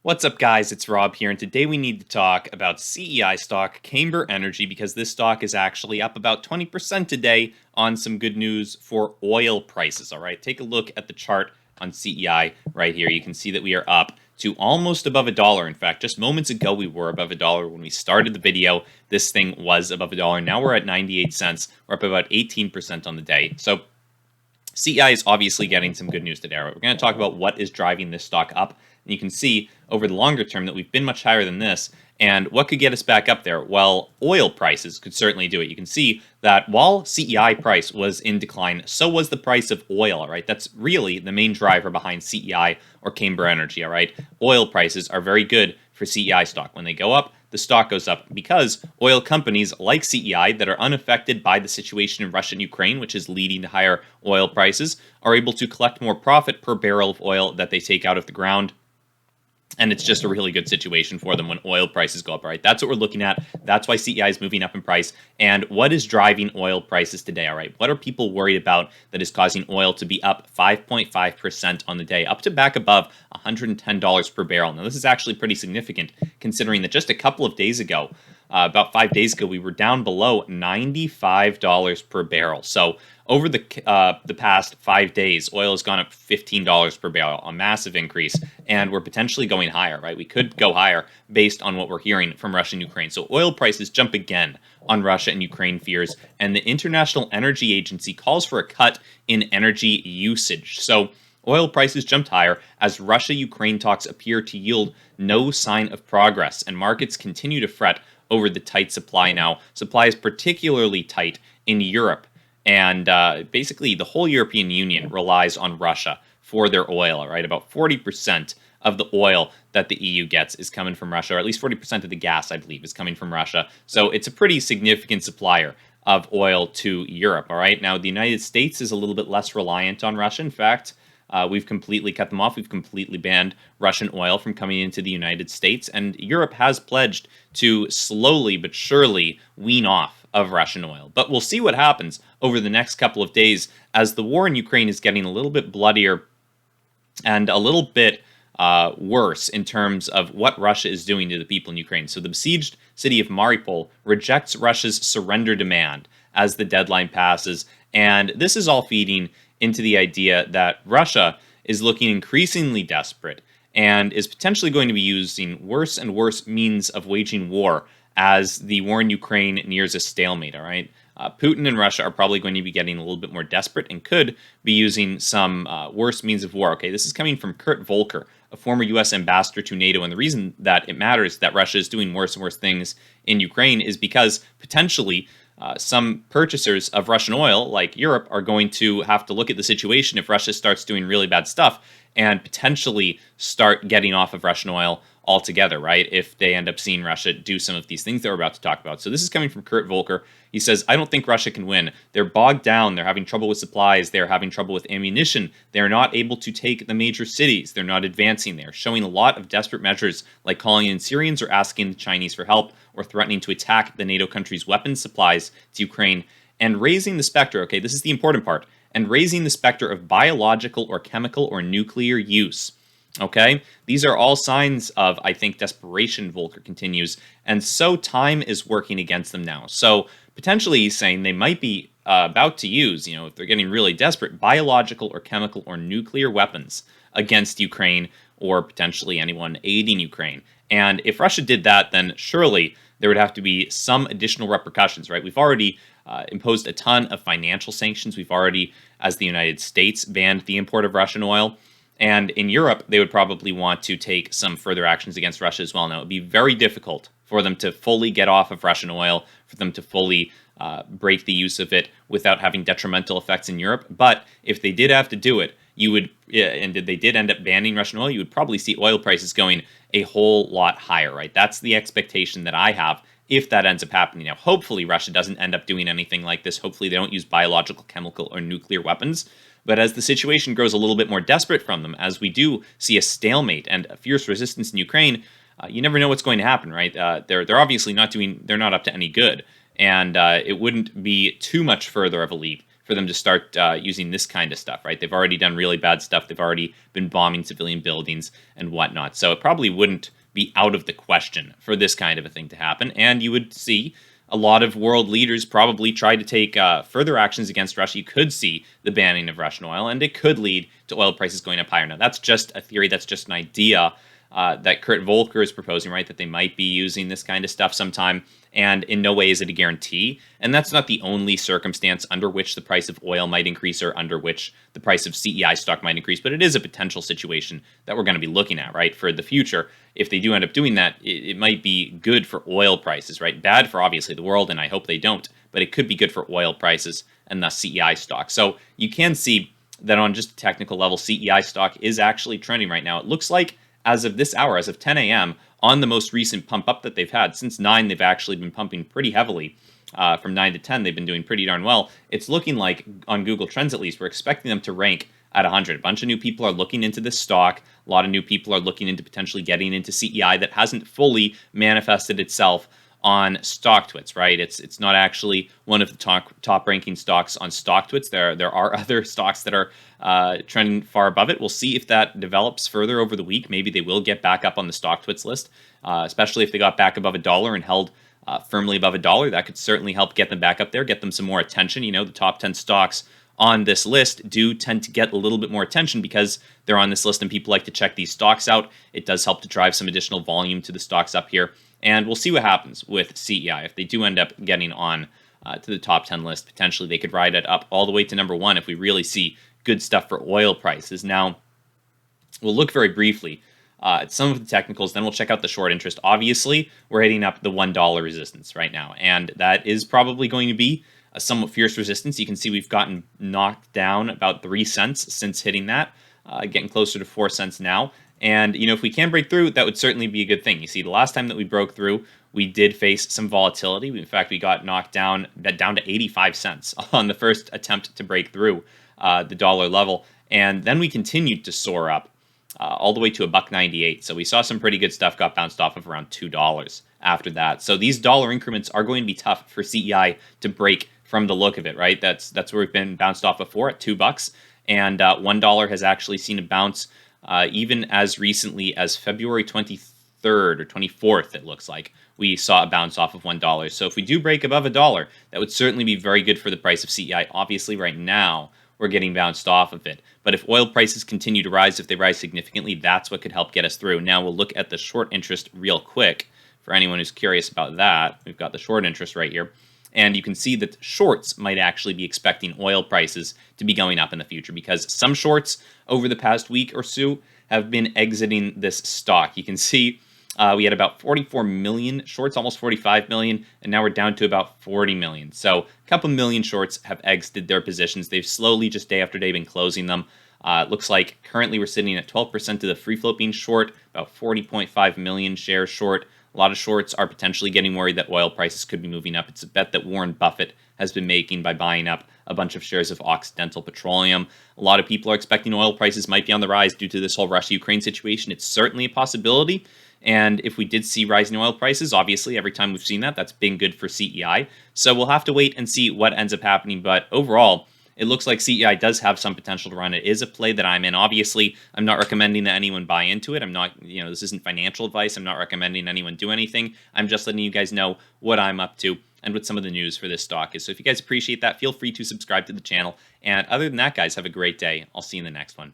What's up, guys? It's Rob here, and today we need to talk about CEI stock, Camber Energy, because this stock is actually up about 20% today on some good news for oil prices. All right, take a look at the chart on CEI right here. You can see that we are up to almost above $1. In fact, just moments ago, we were above $1 when we started the video. This thing was above $1. Now we're at 98 cents. We're up about 18% on the day. So CEI is obviously getting some good news today. Right? We're going to talk about what is driving this stock up. And you can see over the longer term that we've been much higher than this. And what could get us back up there? Well, oil prices could certainly do it. You can see that while CEI price was in decline, so was the price of oil, all right? That's really the main driver behind CEI or Camber Energy, all right? Oil prices are very good for CEI stock. When they go up, the stock goes up because oil companies like CEI that are unaffected by the situation in Russia and Ukraine, which is leading to higher oil prices, are able to collect more profit per barrel of oil that they take out of the ground. And it's just a really good situation for them when oil prices go up, right? That's what we're looking at. That's why CEI is moving up in price. And what is driving oil prices today, all right? What are people worried about that is causing oil to be up 5.5% on the day, up to back above $110 per barrel? Now, this is actually pretty significant considering that just a couple of days ago, about 5 days ago, we were down below $95 per barrel. So over the past 5 days, oil has gone up $15 per barrel, a massive increase, and we're potentially going higher, right? We could go higher based on what we're hearing from Russia and Ukraine. So oil prices jump again on Russia and Ukraine fears, and the International Energy Agency calls for a cut in energy usage. So oil prices jumped higher as Russia-Ukraine talks appear to yield no sign of progress, and markets continue to fret over the tight supply now. Supply is particularly tight in Europe, and basically the whole European Union relies on Russia for their oil, all right? About 40% of the oil that the EU gets is coming from Russia, or at least 40% of the gas, I believe, is coming from Russia. So it's a pretty significant supplier of oil to Europe, all right? Now, the United States is a little bit less reliant on Russia. In fact, we've completely cut them off. We've completely banned Russian oil from coming into the United States. And Europe has pledged to slowly but surely wean off of Russian oil. But we'll see what happens over the next couple of days as the war in Ukraine is getting a little bit bloodier and a little bit worse in terms of what Russia is doing to the people in Ukraine. So the besieged city of Mariupol rejects Russia's surrender demand as the deadline passes. And this is all feeding into the idea that Russia is looking increasingly desperate and is potentially going to be using worse and worse means of waging war as the war in Ukraine nears a stalemate, all right? Putin and Russia are probably going to be getting a little bit more desperate and could be using some worse means of war. Okay, this is coming from Kurt Volker, a former U.S. ambassador to NATO, and the reason that it matters that Russia is doing worse and worse things in Ukraine is because potentially some purchasers of Russian oil, like Europe, are going to have to look at the situation if Russia starts doing really bad stuff and potentially start getting off of Russian oil altogether, right? If they end up seeing Russia do some of these things that we're about to talk about. So this is coming from Kurt Volker. He says, I don't think Russia can win. They're bogged down. They're having trouble with supplies. They're having trouble with ammunition. They're not able to take the major cities. They're not advancing. They're showing a lot of desperate measures like calling in Syrians or asking the Chinese for help or threatening to attack the NATO countries' weapons supplies to Ukraine and raising the specter. Okay, this is the important part. And raising the specter of biological or chemical or nuclear use. Okay, these are all signs of, I think, desperation, Volker continues, and so time is working against them now. So potentially he's saying they might be about to use, if they're getting really desperate, biological or chemical or nuclear weapons against Ukraine or potentially anyone aiding Ukraine. And if Russia did that, then surely there would have to be some additional repercussions, right? We've already imposed a ton of financial sanctions. We've already, as the United States, banned the import of Russian oil. And in Europe, they would probably want to take some further actions against Russia as well. Now, it would be very difficult for them to fully get off of Russian oil, for them to fully break the use of it without having detrimental effects in Europe. But if they did have to do it, and they did end up banning Russian oil, you would probably see oil prices going a whole lot higher, right? That's the expectation that I have if that ends up happening. Now, hopefully Russia doesn't end up doing anything like this. Hopefully they don't use biological, chemical, or nuclear weapons. But as the situation grows a little bit more desperate from them, as we do see a stalemate and a fierce resistance in Ukraine, you never know what's going to happen, right? They're obviously they're not up to any good. And it wouldn't be too much further of a leap for them to start using this kind of stuff, right? They've already done really bad stuff. They've already been bombing civilian buildings and whatnot. So it probably wouldn't be out of the question for this kind of a thing to happen. And you would see a lot of world leaders probably try to take further actions against Russia. You could see the banning of Russian oil, and it could lead to oil prices going up higher. Now, that's just a theory. That's just an idea that Kurt Volker is proposing, right? That they might be using this kind of stuff sometime. And in no way is it a guarantee. And that's not the only circumstance under which the price of oil might increase or under which the price of CEI stock might increase. But it is a potential situation that we're going to be looking at, right? For the future, if they do end up doing that, it might be good for oil prices, right? Bad for obviously the world, and I hope they don't. But it could be good for oil prices and thus CEI stock. So you can see that on just a technical level, CEI stock is actually trending right now. It looks like as of this hour, as of 10 a.m., on the most recent pump up that they've had. Since 9, they've actually been pumping pretty heavily. From 9 to 10, they've been doing pretty darn well. It's looking like, on Google Trends at least, we're expecting them to rank at 100. A bunch of new people are looking into this stock. A lot of new people are looking into potentially getting into CEI that hasn't fully manifested itself on StockTwits, right? It's not actually one of the top ranking stocks on StockTwits. There are other stocks that are trending far above it. We'll see if that develops further over the week. Maybe they will get back up on the StockTwits list, especially if they got back above $1 and held firmly above $1. That could certainly help get them back up there, get them some more attention. You know, the top 10 stocks on this list do tend to get a little bit more attention because they're on this list and people like to check these stocks out. It does help to drive some additional volume to the stocks up here. And we'll see what happens with CEI. If they do end up getting on to the top 10 list, potentially they could ride it up all the way to number 1 if we really see good stuff for oil prices. Now, we'll look very briefly at some of the technicals, then we'll check out the short interest. Obviously, we're hitting up the $1 resistance right now, and that is probably going to be a somewhat fierce resistance. You can see we've gotten knocked down about 3 cents since hitting that, getting closer to 4 cents now. And, you know, if we can break through, that would certainly be a good thing. You see, the last time that we broke through, we did face some volatility. In fact, we got knocked down to 85 cents on the first attempt to break through the dollar level. And then we continued to soar up all the way to $1.98. So we saw some pretty good stuff, got bounced off of around $2 after that. So these dollar increments are going to be tough for CEI to break from the look of it, right? That's where we've been bounced off before at $2. And $1 has actually seen a bounce even as recently as February 23rd or 24th, it looks like. We saw a bounce off of $1. So if we do break above $1, that would certainly be very good for the price of CEI. Obviously, right now, we're getting bounced off of it. But if oil prices continue to rise, if they rise significantly, that's what could help get us through. Now, we'll look at the short interest real quick for anyone who's curious about that. We've got the short interest right here. And you can see that shorts might actually be expecting oil prices to be going up in the future because some shorts over the past week or so have been exiting this stock. You can see we had about 44 million shorts, almost 45 million, and now we're down to about 40 million. So a couple million shorts have exited their positions. They've slowly, just day after day, been closing them. It looks like currently we're sitting at 12% of the free float being short, about 40.5 million shares short. A lot of shorts are potentially getting worried that oil prices could be moving up. It's a bet that Warren Buffett has been making by buying up a bunch of shares of Occidental Petroleum. A lot of people are expecting oil prices might be on the rise due to this whole Russia-Ukraine situation. It's certainly a possibility. And if we did see rising oil prices, obviously, every time we've seen that, that's been good for CEI. So we'll have to wait and see what ends up happening. But overall, it looks like CEI does have some potential to run. It is a play that I'm in. Obviously, I'm not recommending that anyone buy into it. I'm not, this isn't financial advice. I'm not recommending anyone do anything. I'm just letting you guys know what I'm up to and what some of the news for this stock is. So if you guys appreciate that, feel free to subscribe to the channel. And other than that, guys, have a great day. I'll see you in the next one.